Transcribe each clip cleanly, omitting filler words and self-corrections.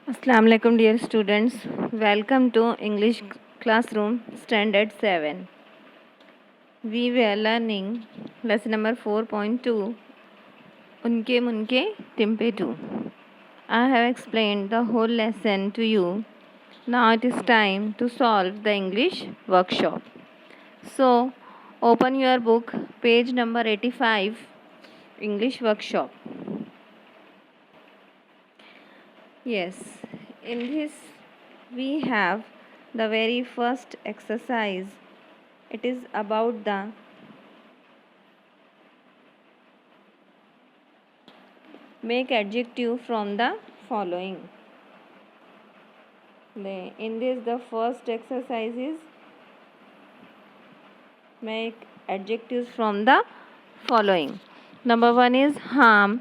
Assalamu alaikum dear students. Welcome to English classroom standard 7. We were learning lesson number 4.2 Unke Munke Timpe 2. I have explained the whole lesson to you. Now it is time to solve the English workshop. So open your book, page number 85, English workshop. Yes, in this we have the very first exercise. It is about the make adjective from the following. In this the first exercise is make adjectives from the following. Number 1 is harm.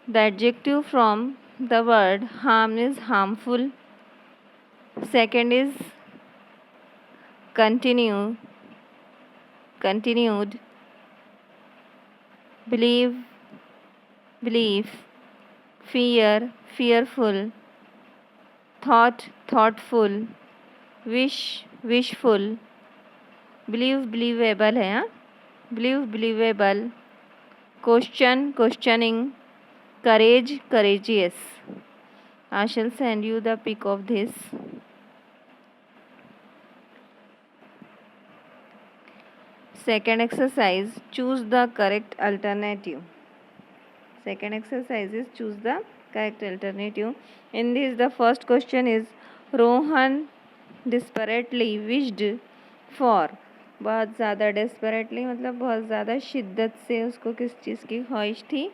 The adjective from the word harm is harmful. Second is continue, continued. Believe, belief. Fear, fearful. Thought, thoughtful. Wish, wishful. Believe, believable है हाँ. Believe, believable. Question, questioning. Courage, courageous. I shall send you the pic of this. Second exercise, choose the correct alternative. Second exercise is choose the correct alternative. In this the first question is Rohan desperately wished for. बहुत ज़्यादा desperately मतलब बहुत ज़्यादा शिद्दत से उसको किस चीज़ की ख्वाहिश थी.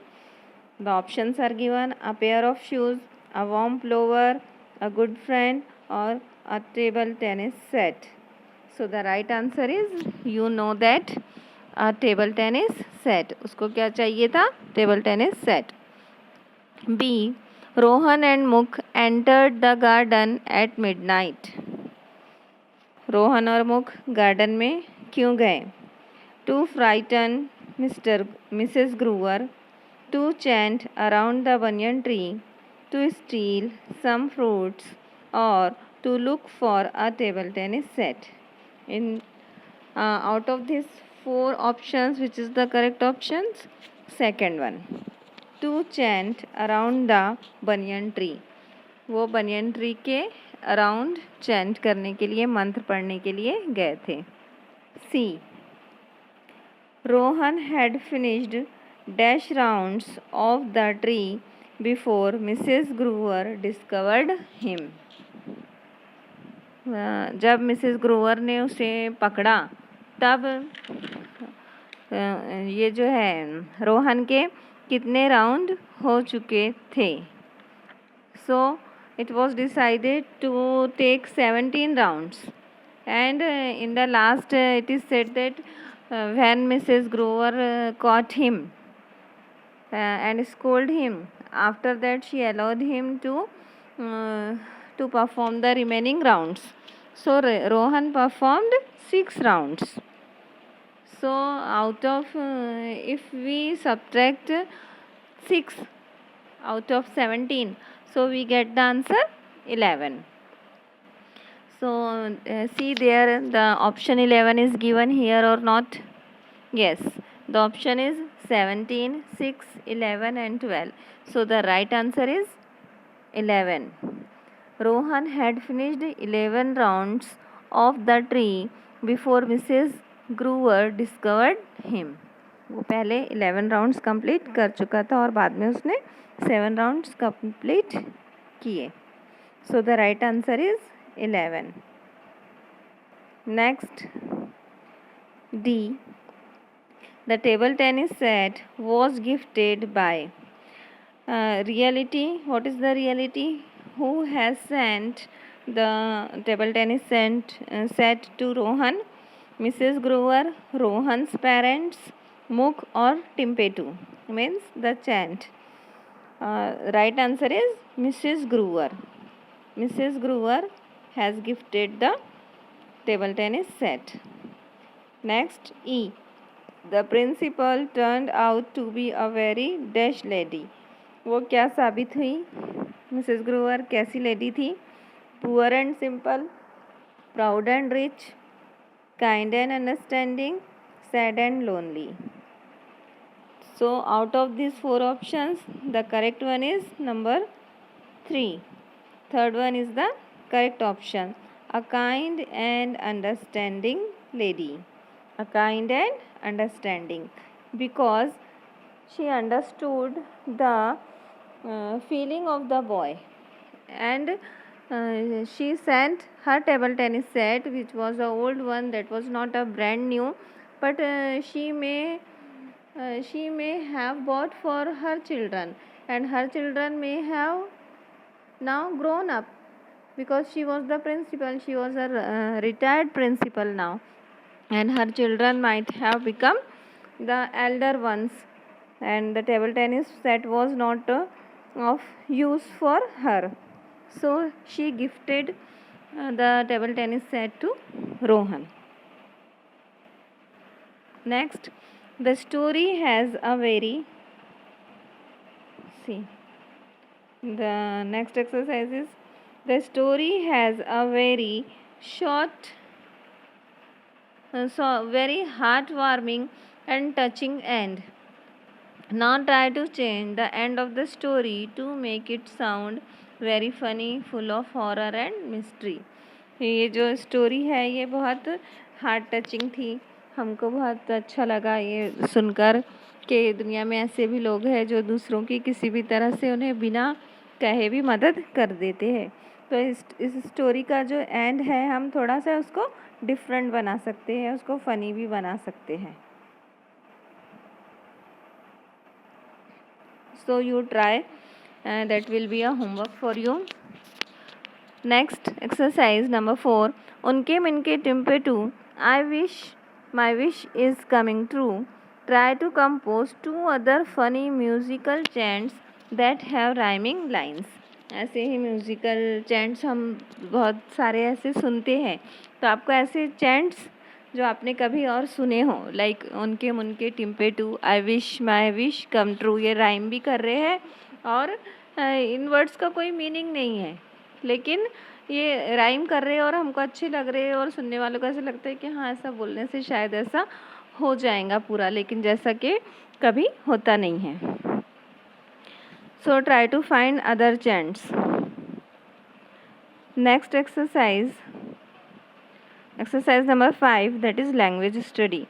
The options are given: a pair of shoes, a warm pullover, a good friend, or a table tennis set. So the right answer is you know that a table tennis set. उसको क्या चाहिए था? Table tennis set. B. Rohan and Mukh entered the garden at midnight. Rohan और मुख garden में क्यों गए? To frighten Mrs. Gruer, to chant around the banyan tree, to steal some fruits, or to look for a table tennis set. In out of these four options, which is the correct options? Second one. To chant around the banyan tree. वो banyan tree के around chant करने के लिए, मंत्र पढ़ने के लिए गए थे. C. Rohan had finished dash rounds of the tree before Mrs Gruer discovered him. जब मिसेस ग्रूअर ने उसे पकड़ा तब ये जो है रोहन के कितने राउंड हो चुके थे. सो it was decided to take 17 rounds, and in the last it is said that when Mrs. Grover caught him and scolded him, after that she allowed him to perform the remaining rounds. So Rohan performed 6 rounds. So out of if we subtract 6 out of 17, so we get the answer 11. So see there, the option 11 is given here or not? Yes, the option is 17, 6, 11 and 12. So the right answer is 11. Rohan had finished 11 rounds of the tree before Mrs. Gruer discovered him. वो पहले 11 rounds complete कर चुका था और बाद में उसने 7 rounds complete किए. So the right answer is 11. Next D. The table tennis set was gifted by. Reality. What is the reality? Who has sent the table tennis set to Rohan? Mrs Grover, Rohan's parents, Mukh or Timpetu, means the chant. Right answer is Mrs. Gruer. Mrs. Gruer has gifted the table tennis set. Next, E. The principal turned out to be a very dash lady. वो क्या साबित हुई? Mrs Grover कैसी lady थी? Poor and simple, proud and rich, kind and understanding, sad and lonely. So out of these 4 options, the correct one is number 3. Third one is the correct option. A kind and understanding lady. A kind and understanding. Because she understood the feeling of the boy. And she sent her table tennis set, which was an old one, that was not a brand new, but she may have bought for her children, and her children may have now grown up, because she was the principal. She was a retired principal now, and her children might have become the elder ones, and the table tennis set was not of use for her, so she gifted the table tennis set to Rohan. Next, the story has a very the next exercise is, the story has a very short, so very heartwarming and touching end. Now try to change the end of the story to make it sound very funny, full of horror and mystery. ये जो story है ये बहुत heart touching थी, हमको बहुत अच्छा लगा ये सुनकर कि दुनिया में ऐसे भी लोग हैं जो दूसरों की किसी भी तरह से उन्हें बिना कहे भी मदद कर देते हैं. तो इस स्टोरी का जो एंड है हम थोड़ा सा उसको डिफरेंट बना सकते हैं, उसको फ़नी भी बना सकते हैं. So you try, and that will be a homework for you. Next exercise number 4. Unke minke timpe tu, I wish my wish is coming true. Try to compose 2 other funny musical chants that have rhyming lines. ऐसे ही musical chants हम बहुत सारे ऐसे सुनते हैं, तो आपको ऐसे चैंट्स जो आपने कभी और सुने हो, लाइक उनके मुनके टिम्पे टू, I wish my wish come true, ये राइम भी कर रहे हैं और इन वर्ड्स का कोई मीनिंग नहीं है, लेकिन ये राइम कर रहे हैं और हमको अच्छे लग रहे हैं और सुनने वालों को ऐसा लगता है कि हाँ ऐसा बोलने से शायद ऐसा हो जाएगा पूरा, लेकिन जैसा कि कभी होता नहीं है. So try to find other chants. Next exercise number 5, that is language study.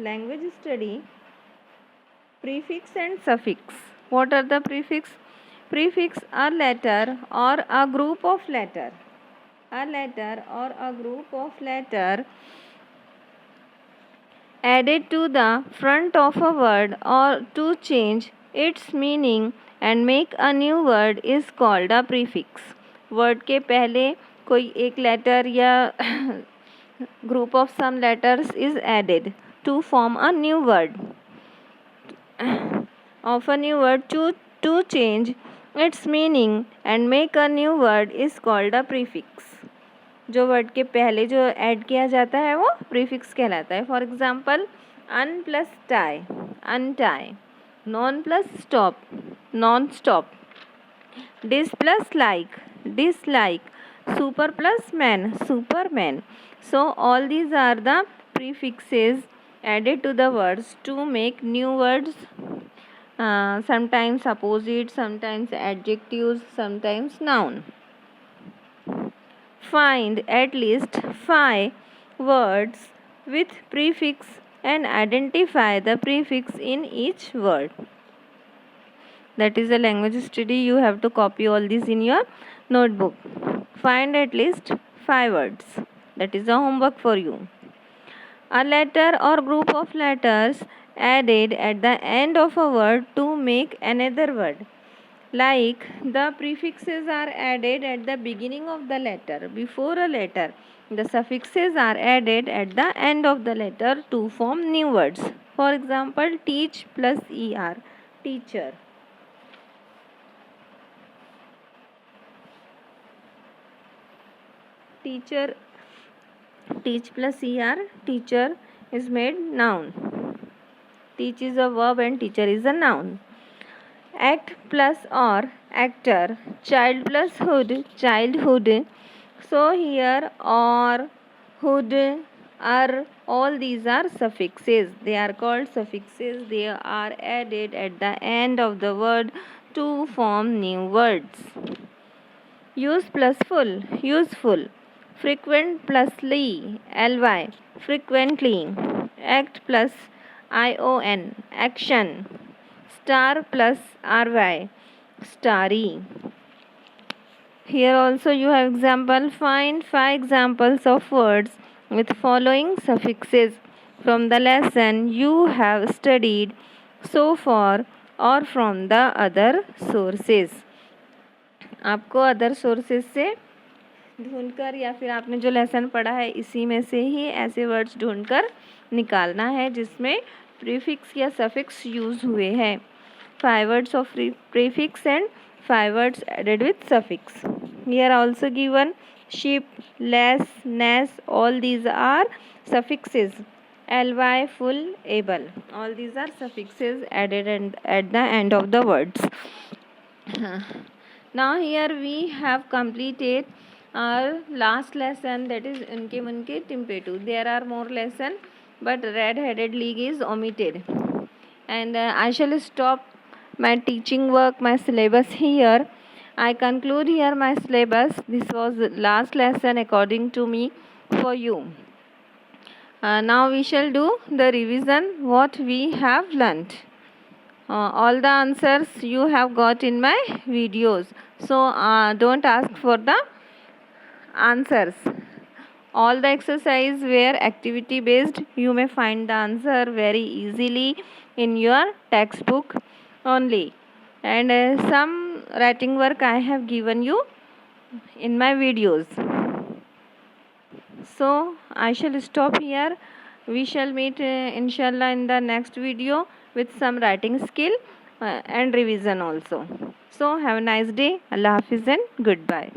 Language study, prefix and suffix. What are the prefix? Prefix are letter or a group of letter. A letter or a group of letter added to the front of a word or to change its meaning and make a new word is called a prefix. Word के पहले कोई एक letter या group of some letters is added to form a new word of a new word to change its meaning and make a new word is called a prefix. जो word के पहले जो add किया जाता है वो prefix कहलाता है. For example, un plus tie, untie. Non plus stop, non stop. Dis plus like, dislike. Super plus man, superman. So all these are the prefixes added to the words to make new words, sometimes opposite, sometimes adjectives, sometimes noun. Find at least 5 words with prefix and identify the prefix in each word. That is a language study. You have to copy all these in your notebook. Find at least 5 words. That is a homework for you. A letter or group of letters added at the end of a word to make another word. Like the prefixes are added at the beginning of the letter before a letter. The suffixes are added at the end of the letter to form new words. For example, teach plus er, teacher. Teacher, teach plus er, teacher is made noun. Teach is a verb and teacher is a noun. act plus or actor, child plus hood, childhood. So here or, hood, are, all these are suffixes. They are called suffixes. They are added at the end of the word to form new words. Use plus full, useful. Frequent plus ly, frequently. Act plus ion, action. Star plus ry, starry. Here also you have example. Find 5 examples of words with following suffixes from the lesson you have studied so far or from the other sources. आपको other sources से ढूंढकर या फिर आपने जो lesson पढ़ा है इसी में से ही ऐसे वर्ड्स ढूंढकर निकालना है जिसमें प्रीफिक्स या सफिक्स यूज हुए हैं. 5 words of prefix and 5 words added with suffix. Here also given sheep, less, ness, all these are suffixes. Ly, full, able, all these are suffixes added at the end of the words. Now here we have completed our last lesson, that is Unke Munke Timpetu. There are more lessons but red-headed league is omitted, and I shall stop my teaching work, my syllabus here. I conclude here my syllabus. This was the last lesson according to me for you. Now we shall do the revision what we have learnt. All the answers you have got in my videos, so don't ask for the answers. All the exercise were activity based. You may find the answer very easily in your textbook only, and some writing work I have given you in my videos. So I shall stop here. We shall meet inshallah in the next video with some writing skill and revision also. So have a nice day. Allah Hafiz and goodbye.